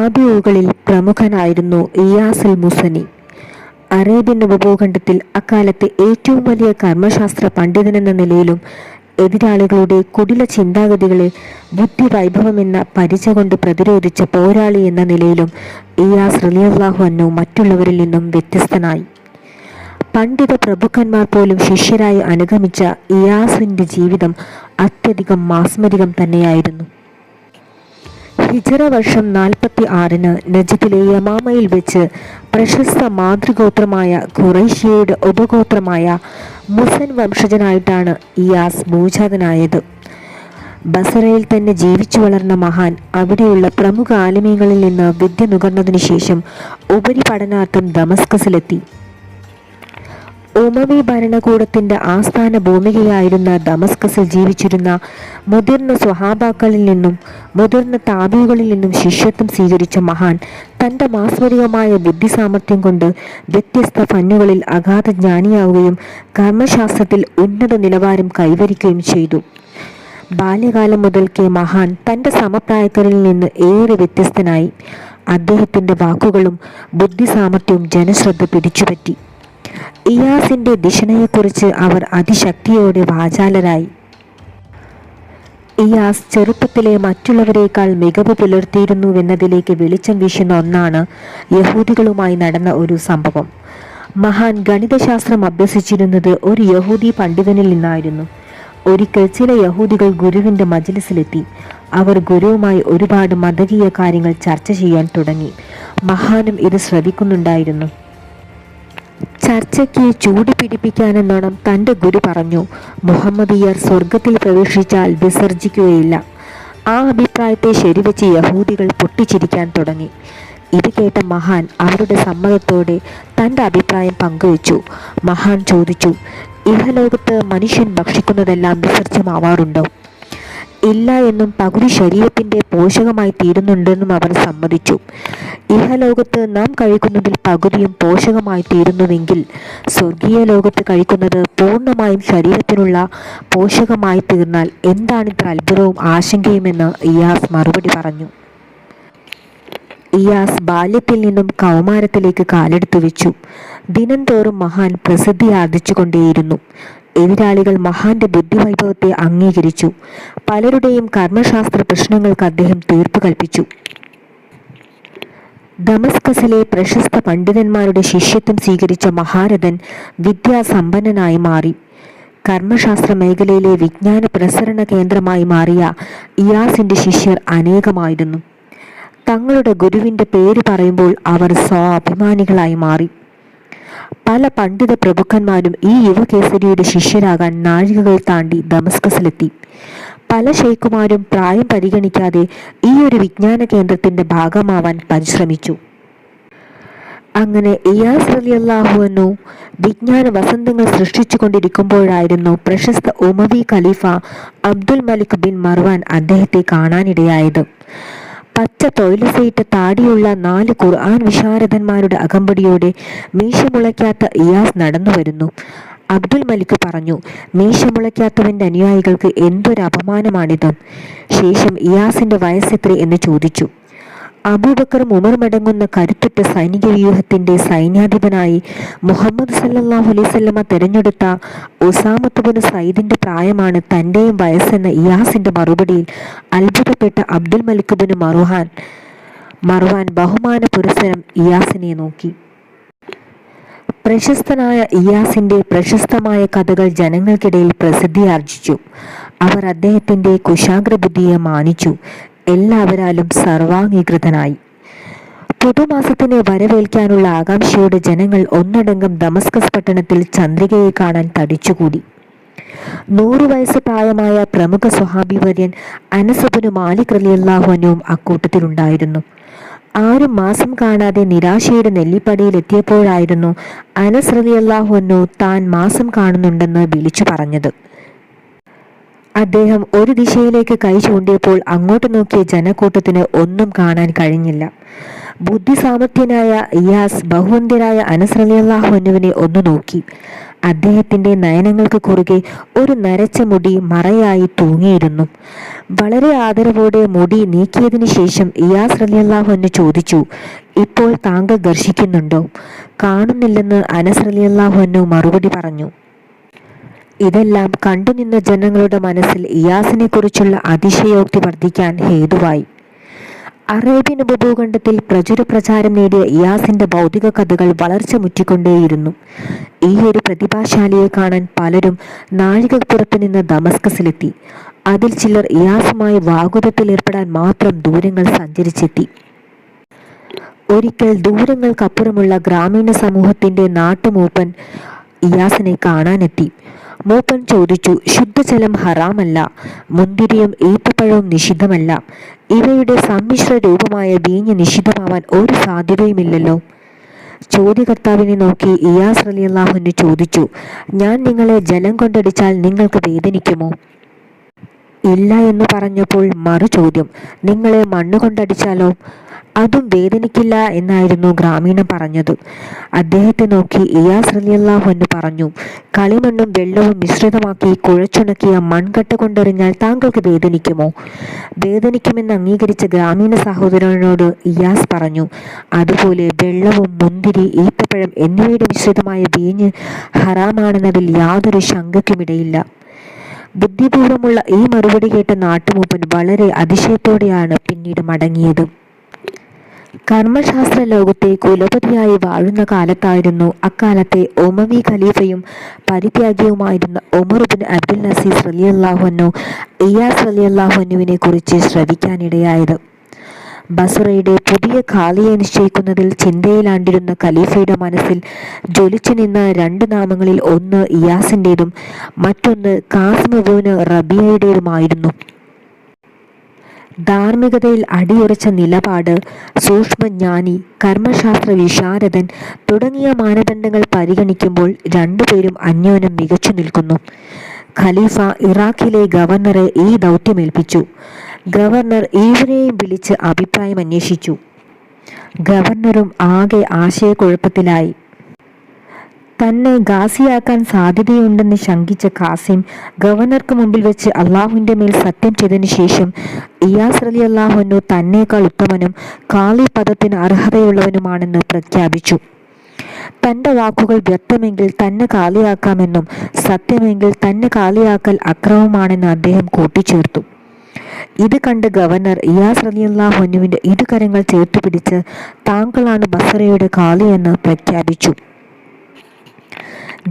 താബിഊകളിൽ പ്രമുഖനായിരുന്നു ഇയാസുൽ മുസനി. Arabian ഉപഭൂഖണ്ഡത്തിൽ അക്കാലത്തെ ഏറ്റവും വലിയ കർമ്മശാസ്ത്ര പണ്ഡിതനെന്ന നിലയിലും എതിരാളികളുടെ കുടില ചിന്താഗതികളെ ബുദ്ധിവൈഭവമെന്ന പരിച കൊണ്ട് പ്രതിരോധിച്ച പോരാളി എന്ന നിലയിലും ഇയാസ് റളിയല്ലാഹു അൻഹു മറ്റുള്ളവരിൽ നിന്നും വ്യത്യസ്തനായി. പണ്ഡിത പ്രഭുക്കന്മാർ പോലും ശിഷ്യരായി അനുഗമിച്ച ഇയാസിന്റെ ജീവിതം അത്യധികം മാസ്മരികം തന്നെയായിരുന്നു. ഹിജ്റ വർഷം 46 നജ്ദിലെ യമാമയിൽ വെച്ച് പ്രശസ്ത മാതൃഗോത്രമായ ഖുറൈശിയുടെ ഉപഗോത്രമായ മുസൻ വംശജനായിട്ടാണ് ഇയാസ് ഭൂജാതനായത്. ബസറയിൽ തന്നെ ജീവിച്ചു വളർന്ന മഹാൻ അവിടെയുള്ള പ്രമുഖ ആലിമീങ്ങളിൽ നിന്ന് വിദ്യ നുകർന്നതിനു ശേഷം ഉപരിപഠനാർത്ഥം ദമസ്കസിലെത്തി. ഉമവി ഭരണകൂടത്തിന്റെ ആസ്ഥാന ഭൂമികയായിരുന്ന ദമസ്കസിൽ ജീവിച്ചിരുന്ന മുതിർന്ന സ്വഹാബാക്കളിൽ നിന്നും മുതിർന്ന താബികളിൽ നിന്നും ശിഷ്യത്വം സ്വീകരിച്ച മഹാൻ തന്റെ മാസ്മരികമായ ബുദ്ധിസാമർഥ്യം കൊണ്ട് വ്യത്യസ്ത ഫന്നുകളിൽ അഗാധ ജ്ഞാനിയാവുകയും കർമ്മശാസ്ത്രത്തിൽ ഉന്നത നിലവാരം കൈവരിക്കുകയും ചെയ്തു. ബാല്യകാലം മുതൽക്കേ മഹാൻ തന്റെ സമപ്രായക്കാരിൽ നിന്ന് ഏറെ വ്യത്യസ്തനായി. അദ്ദേഹത്തിന്റെ വാക്കുകളും ബുദ്ധിസാമർഥ്യവും ജനശ്രദ്ധ പിടിച്ചുപറ്റി. ഇയാസിന്റെ ദിശണയെക്കുറിച്ച് അവർ അതിശക്തിയോടെ വാചാലരായി. ഇയാസ് ചെറുപ്പത്തിലെ മറ്റുള്ളവരെക്കാൾ മികവ് പുലർത്തിയിരുന്നുവെന്നതിലേക്ക് വെളിച്ചം വീശുന്ന ഒന്നാണ് യഹൂദികളുമായി നടന്ന ഒരു സംഭവം. മഹാൻ ഗണിതശാസ്ത്രം അഭ്യസിച്ചിരുന്നത് ഒരു യഹൂദി പണ്ഡിതനിൽ നിന്നായിരുന്നു. ഒരിക്കൽ ചില യഹൂദികൾ ഗുരുവിന്റെ മജ്‌ലിസിലെത്തി. അവർ ഗുരുവുമായി ഒരുപാട് മതകീയ കാര്യങ്ങൾ ചർച്ച ചെയ്യാൻ തുടങ്ങി. മഹാനും ഇത് ശ്രദ്ധിക്കുന്നുണ്ടായിരുന്നു. ചർച്ചയ്ക്ക് ചൂട് പിടിപ്പിക്കാനെന്നോണം തൻ്റെ ഗുരു പറഞ്ഞു, മുഹമ്മദിയർ സ്വർഗത്തിൽ പ്രവേശിച്ചാൽ വിസർജിക്കുകയില്ല. ആ അഭിപ്രായത്തെ ശരിവെച്ച് യഹൂദികൾ പൊട്ടിച്ചിരിക്കാൻ തുടങ്ങി. ഇത് കേട്ട മഹാൻ അവരുടെ സമ്മതത്തോടെ തൻ്റെ അഭിപ്രായം പങ്കുവച്ചു. മഹാൻ ചോദിച്ചു, ഇഹലോകത്ത് മനുഷ്യൻ ഭക്ഷിക്കുന്നതെല്ലാം വിസർജ്യമാവാറുണ്ടോ? ഇല്ല എന്നും പകുതി ശരീരത്തിന്റെ പോഷകമായി തീരുന്നുണ്ടെന്നും അവർ സമ്മതിച്ചു. ഇഹലോകത്ത് നാം കഴിക്കുന്നതിൽ പകുതിയും പോഷകമായി തീരുന്നുവെങ്കിൽ സ്വർഗീയ ലോകത്ത് കഴിക്കുന്നത് പൂർണ്ണമായും ശരീരത്തിനുള്ള പോഷകമായി തീർന്നാൽ എന്താണിത്ര അത്ഭുതവും ആശങ്കയുമെന്ന് ഇയാസ് മറുപടി പറഞ്ഞു. ഇയാസ് ബാല്യത്തിൽ നിന്നും കൗമാരത്തിലേക്ക് കാലെടുത്തു വെച്ചു. ദിനംതോറും മഹാൻ പ്രസിദ്ധി ആർജിച്ചുകൊണ്ടേയിരുന്നു. എതിരാളികൾ മഹാന്റെ ബുദ്ധിവൈഭവത്തെ അംഗീകരിച്ചു. പലരുടെയും കർമ്മശാസ്ത്ര പ്രശ്നങ്ങൾക്ക് അദ്ദേഹം തീർപ്പ് കൽപ്പിച്ചു. ദമസ്കസിലെ പ്രശസ്ത പണ്ഡിതന്മാരുടെ ശിഷ്യത്വം സ്വീകരിച്ച മഹാരഥൻ വിദ്യാസമ്പന്നനായി മാറി. കർമ്മശാസ്ത്ര മേഖലയിലെ വിജ്ഞാന പ്രസരണ കേന്ദ്രമായി മാറിയ ഇയാസിന്റെ ശിഷ്യർ അനേകമായിരുന്നു. തങ്ങളുടെ ഗുരുവിന്റെ പേര് പറയുമ്പോൾ അവർ സ്വാഭിമാനികളായി മാറി. പല പണ്ഡിത പ്രഭുക്കന്മാരും ഈ യുവകേസരിയുടെ ശിഷ്യരാകാൻ നാഴികകൾ താണ്ടി ദമസ്കസിലെത്തി. പല ഷെയ്ഖുമാരും പ്രായം പരിഗണിക്കാതെ ഈ ഒരു വിജ്ഞാന കേന്ദ്രത്തിന്റെ ഭാഗമാവാൻ പരിശ്രമിച്ചു. അങ്ങനെ ഇയാസ് റളിയല്ലാഹു അൻഹു വിജ്ഞാന വസന്തങ്ങൾ സൃഷ്ടിച്ചു കൊണ്ടിരിക്കുമ്പോഴായിരുന്നു പ്രശസ്ത ഉമവി ഖലീഫ അബ്ദുൽ മലിക് ബിൻ മർവാൻ അദ്ദേഹത്തെ കാണാനിടയായത്. പച്ച തൊഴിലസയിട്ട താടിയുള്ള 4 ഖുർആൻ വിശാരദന്മാരുടെ അകമ്പടിയോടെ മീശ മുളയ്ക്കാത്ത ഇയാസ് നടന്നു വരുന്നു. അബ്ദുൽ മലിക് പറഞ്ഞു, മീശ മുളയ്ക്കാത്തവന്റെ അനുയായികൾക്ക് എന്തൊരു അപമാനമാണിത്. ശേഷം ഇയാസിന്റെ വയസ്സെത്ര എന്ന് ചോദിച്ചു. അബൂബക്കറും ഉമറുമടങ്ങുന്ന കരുത്തുറ്റ സൈനിക വ്യൂഹത്തിന്റെ സൈന്യാധിപനായി മുഹമ്മദ് സല്ലല്ലാഹു അലൈഹി വസല്ലമ തെരഞ്ഞെടുത്ത ഉസാമത്ത് ബിൻ സയ്യിദിന്റെ പ്രായമാണ് തന്റെയും വയസ്സെന്ന ഇയാസിന്റെ മറുപടിയിൽ അത്ഭുതപ്പെട്ട അബ്ദുൽ മലിക് ബിൻ മർവാൻ ബഹുമാന പുരസ്സരം ഇയാസിനെ നോക്കി. പ്രശസ്തനായ ഇയാസിന്റെ പ്രശസ്തമായ കഥകൾ ജനങ്ങൾക്കിടയിൽ പ്രസിദ്ധിയാർജിച്ചു. അവർ അദ്ദേഹത്തിന്റെ കുശാഗ്രബുദ്ധിയെ മാനിച്ചു. എല്ലാവരാലും സർവാംഗീകൃതനായി. പുതുമാസത്തിനെ വരവേൽക്കാനുള്ള ആകാംക്ഷയോടെ ജനങ്ങൾ ഒന്നടങ്കം ദമസ്കസ് പട്ടണത്തിൽ ചന്ദ്രികയെ കാണാൻ തടിച്ചുകൂടി. 100 വയസ്സ് പ്രായമായ പ്രമുഖ സ്വഹാബി വര്യൻ അനസ് ഇബ്നു മാലിക് റളിയല്ലാഹു അൻഹുവും അക്കൂട്ടത്തിലുണ്ടായിരുന്നു. ആരും മാസം കാണാതെ നിരാശയുടെ നെല്ലിപ്പടിയിൽ എത്തിയപ്പോഴായിരുന്നു അനസ് റളിയല്ലാഹു അൻഹു താൻ മാസം കാണുന്നുണ്ടെന്ന് വിളിച്ചു പറഞ്ഞത്. അദ്ദേഹം ഒരു ദിശയിലേക്ക് കൈ ചൂണ്ടിയപ്പോൾ അങ്ങോട്ട് നോക്കിയ ജനക്കൂട്ടത്തിന് ഒന്നും കാണാൻ കഴിഞ്ഞില്ല. ബുദ്ധിസാമർത്ഥ്യനായ ഇയാസ് ബഹുവന്ധ്യരായ അനസ് റളിയല്ലാഹു അൻഹുവിനെ ഒന്ന് നോക്കി. അദ്ദേഹത്തിന്റെ നയനങ്ങൾക്ക് കുറുകെ ഒരു നരച്ച മുടി മറയായി തൂങ്ങിയിരുന്നു. വളരെ ആദരവോടെ മുടി നീക്കിയതിനു ശേഷം ഇയാസ് റളിയല്ലാഹു അൻഹു ചോദിച്ചു, ഇപ്പോൾ താങ്കൾ ദർശിക്കുന്നുണ്ടോ? കാണുന്നില്ലെന്ന് അനസ് റളിയല്ലാഹു അൻഹു മറുപടി പറഞ്ഞു. ഇതെല്ലാം കണ്ടുനിന്ന ജനങ്ങളുടെ മനസ്സിൽ ഇയാസിനെ കുറിച്ചുള്ള അതിശയോക്തി വർദ്ധിക്കാൻ ഹേതുവായി. അറേബ്യൻ ഉപഭൂഖണ്ഡത്തിൽ പ്രചുര പ്രചാരം നേടിയ ഇയാസിന്റെ ഭൗതിക കഥകൾ വളർച്ച മുറ്റിക്കൊണ്ടേയിരുന്നു. ഈ ഒരു പ്രതിഭാശാലിയെ കാണാൻ പലരും നാഴികപ്പുറത്ത് നിന്ന് ദമസ്കസിലെത്തി. അതിൽ ചിലർ ഇയാസുമായി വാഗ്വാദത്തിലേർപ്പെടാൻ മാത്രം ദൂരങ്ങൾ സഞ്ചരിച്ചെത്തി. ഒരിക്കൽ ദൂരങ്ങൾക്കപ്പുറമുള്ള ഗ്രാമീണ സമൂഹത്തിന്റെ നാട്ടുമൂപ്പൻ ഇയാസിനെ കാണാനെത്തി. മൂപ്പൻ ചോദിച്ചു, ശുദ്ധജലം ഹറാമല്ല, മുന്തിരിയും ഈത്തപ്പഴവും നിഷിദ്ധമല്ല, ഇവയുടെ സമ്മിശ്ര രൂപമായ വീഞ്ഞ് നിഷിദ്ധമാവാൻ ഒരു സാധ്യതയുമില്ലല്ലോ. ചോദ്യകർത്താവിനെ നോക്കി ഇയാസ് റളിയല്ലാഹു അൻഹു ചോദിച്ചു, ഞാൻ നിങ്ങളെ ജലം കൊണ്ടടിച്ചാൽ നിങ്ങൾക്ക് വേദനിക്കുമോ? ഇല്ല എന്ന് പറഞ്ഞപ്പോൾ മറു ചോദ്യം, നിങ്ങളെ മണ്ണ് കൊണ്ടടിച്ചാലോ? അതും വേദനിക്കില്ല എന്നായിരുന്നു ഗ്രാമീണൻ പറഞ്ഞത്. അദ്ദേഹത്തെ നോക്കി ഇയാസ് റളിയല്ലാഹു അൻഹു പറഞ്ഞു, കളിമണ്ണും വെള്ളവും മിശ്രിതമാക്കി കുഴച്ചുണക്കിയ മൺകട്ട കൊണ്ടെറിഞ്ഞാൽ താങ്കൾക്ക് വേദനിക്കുമോ? വേദനിക്കുമെന്ന് അംഗീകരിച്ച ഗ്രാമീണ സഹോദരനോട് ഇയാസ് പറഞ്ഞു, അതുപോലെ വെള്ളവും മുന്തിരി, ഈത്തപ്പഴം എന്നിവയുടെ മിശ്രിതമായ വീഞ്ഞ് ഹറാമാണെന്നതിൽ യാതൊരു ശങ്കയ്ക്കുമിടയില്ല. ബുദ്ധിപൂർവമുള്ള ഈ മറുപടി കേട്ട നാട്ടുമൂപ്പൻ വളരെ അതിശയത്തോടെയാണ് പിന്നീട് മടങ്ങിയത്. കർമ്മശാസ്ത്ര ലോകത്തെ കുലപതിയായി വാഴുന്ന കാലത്തായിരുന്നു അക്കാലത്തെ ഉമവി ഖലീഫയും പരിത്യാഗിയുമായിരുന്ന ഉമർ ഇബ്നു അബ്ദുൽ അസീസ് റളിയല്ലാഹു അൻഹു ഇയാസ് റളിയല്ലാഹു അൻഹുവിനെ കുറിച്ച് ശ്രവിക്കാനിടയായത്. ബസ്റയുടെ പുതിയ ഖാലിയെ നിശ്ചയിക്കുന്നതിൽ ചിന്തയിലാണ്ടിരുന്ന ഖലീഫയുടെ മനസ്സിൽ ജ്വലിച്ചു നിന്ന രണ്ട് നാമങ്ങളിൽ ഒന്ന് ഇയാസിൻ്റെതും മറ്റൊന്ന് ഖാസിം ഇബ്നു റബീഅയുടേതുമായിരുന്നു. ധാർമ്മികതയിൽ അടിയുറച്ച നിലപാട്, സൂക്ഷ്മജ്ഞാനി, കർമ്മശാസ്ത്ര വിശാരദൻ തുടങ്ങിയ മാനദണ്ഡങ്ങൾ പരിഗണിക്കുമ്പോൾ രണ്ടുപേരും അന്യോന്യം മികച്ചു നിൽക്കുന്നു. ഖലീഫ ഇറാഖിലെ ഗവർണറെ ഈ ദൗത്യമേൽപ്പിച്ചു. ഗവർണർ ഇരുവരെയും വിളിച്ച് അഭിപ്രായം അന്വേഷിച്ചു. ഗവർണറും ആകെ ആശയക്കുഴപ്പത്തിലായി. തന്നെ ഗാസിയാക്കാൻ സാധ്യതയുണ്ടെന്ന് ശങ്കിച്ച ഖാസിം ഗവർണർക്ക് മുമ്പിൽ വെച്ച് അള്ളാഹുവിൻ്റെ മേൽ സത്യം ചെയ്തതിനു ശേഷം ഇയാസ് റളിയല്ലാഹു അൻഹു തന്നേക്കാൾ ഉത്തമനും ഖാലി പദത്തിന് അർഹതയുള്ളവനുമാണെന്ന് പ്രഖ്യാപിച്ചു. തൻ്റെ വാക്കുകൾ വ്യക്തമെങ്കിൽ തന്നെ കാലിയാക്കാമെന്നും സത്യമെങ്കിൽ തന്നെ കാലിയാക്കൽ അക്രമമാണെന്ന് അദ്ദേഹം കൂട്ടിച്ചേർത്തു. ഇത് കണ്ട് ഗവർണർ ഇയാസ് റളിയല്ലാഹു അൻഹുവിൻ്റെ ഇരുകരങ്ങൾ ചേർത്ത് പിടിച്ച് താങ്കളാണ് ബസ്റയുടെ ഖാലി എന്ന് പ്രഖ്യാപിച്ചു.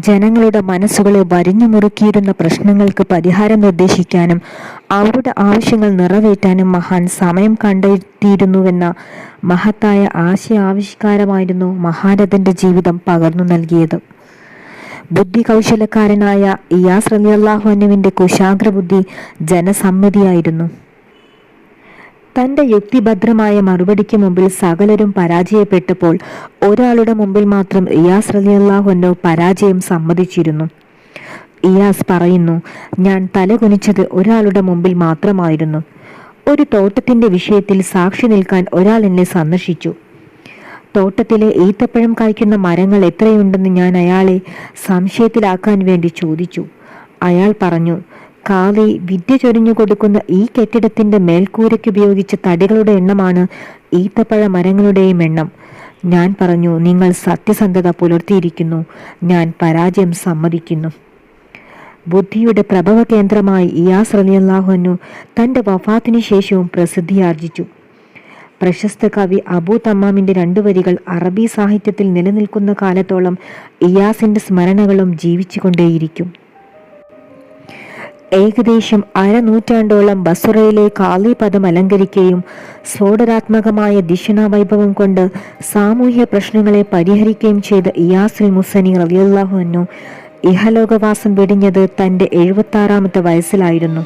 ജനങ്ങളുടെ മനസ്സുകളെ വരിഞ്ഞു മുറുക്കിയിരുന്ന പ്രശ്നങ്ങൾക്ക് പരിഹാരം നിർദ്ദേശിക്കാനും അവരുടെ ആവശ്യങ്ങൾ നിറവേറ്റാനും മഹാൻ സമയം കണ്ടെത്തിയിരുന്നുവെന്ന മഹത്തായ ആശയാവിഷ്കാരമായിരുന്നു മഹാരഥന്റെ ജീവിതം പകർന്നു നൽകിയത്. ബുദ്ധികൗശലക്കാരനായ ഇയാസ് റളിയല്ലാഹു അൻഹുവിൻ്റെ കുശാഗ്രബുദ്ധി ജനസമ്മതിയായിരുന്നു. തൻ്റെ യുക്തിഭദ്രമായ മറുപടിക്ക് മുമ്പിൽ സകലരും പരാജയപ്പെട്ടപ്പോൾ ഒരാളുടെ മുമ്പിൽ മാത്രം ഇയാസ് റളിയല്ലാഹു അൻഹു പരാജയം സമ്മതിച്ചിരുന്നു. ഇയാസ് പറയുന്നു, ഞാൻ തലകുനിച്ചത് ഒരാളുടെ മുമ്പിൽ മാത്രമായിരുന്നു. ഒരു തോട്ടത്തിൻ്റെ വിഷയത്തിൽ സാക്ഷി നിൽക്കാൻ ഒരാൾ എന്നെ സന്ദർശിച്ചു. തോട്ടത്തിലെ ഈത്തപ്പഴം കായ്ക്കുന്ന മരങ്ങൾ എത്രയുണ്ടെന്ന് ഞാൻ അയാളെ സംശയത്തിലാക്കാൻ വേണ്ടി ചോദിച്ചു. അയാൾ പറഞ്ഞു, ഖാലി വിദ്യ ചൊരിഞ്ഞു കൊടുക്കുന്ന ഈ കെട്ടിടത്തിന്റെ മേൽക്കൂരയ്ക്ക് ഉപയോഗിച്ച തടികളുടെ എണ്ണമാണ് ഈത്തപ്പഴ മരങ്ങളുടെയും എണ്ണം. ഞാൻ പറഞ്ഞു, നിങ്ങൾ സത്യസന്ധത പുലർത്തിയിരിക്കുന്നു, ഞാൻ പരാജയം സമ്മതിക്കുന്നു. ബുദ്ധിയുടെ പ്രഭവ കേന്ദ്രമായി ഇയാസ് റളിയല്ലാഹു അൻഹു തൻ്റെ വഫാത്തിന് ശേഷവും പ്രസിദ്ധിയാർജിച്ചു. പ്രശസ്ത കവി അബൂ തമ്മാമിൻ്റെ 2 വരികൾ അറബി സാഹിത്യത്തിൽ നിലനിൽക്കുന്ന കാലത്തോളം ഇയാസിൻ്റെ സ്മരണകളും ജീവിച്ചുകൊണ്ടേയിരിക്കും. ഏകദേശം അരനൂറ്റാണ്ടോളം ബസ്റയിലെ ഖാലി പദം അലങ്കരിക്കുകയും സ്ഫോടനാത്മകമായ ദിശനാവൈഭവം കൊണ്ട് സാമൂഹ്യ പ്രശ്നങ്ങളെ പരിഹരിക്കുകയും ചെയ്ത ഇയാസുൽ മുസനി റളിയല്ലാഹു അൻഹു ഇഹലോകവാസം വെടിഞ്ഞത് തൻ്റെ 76-ാമത്തെ വയസ്സിലായിരുന്നു.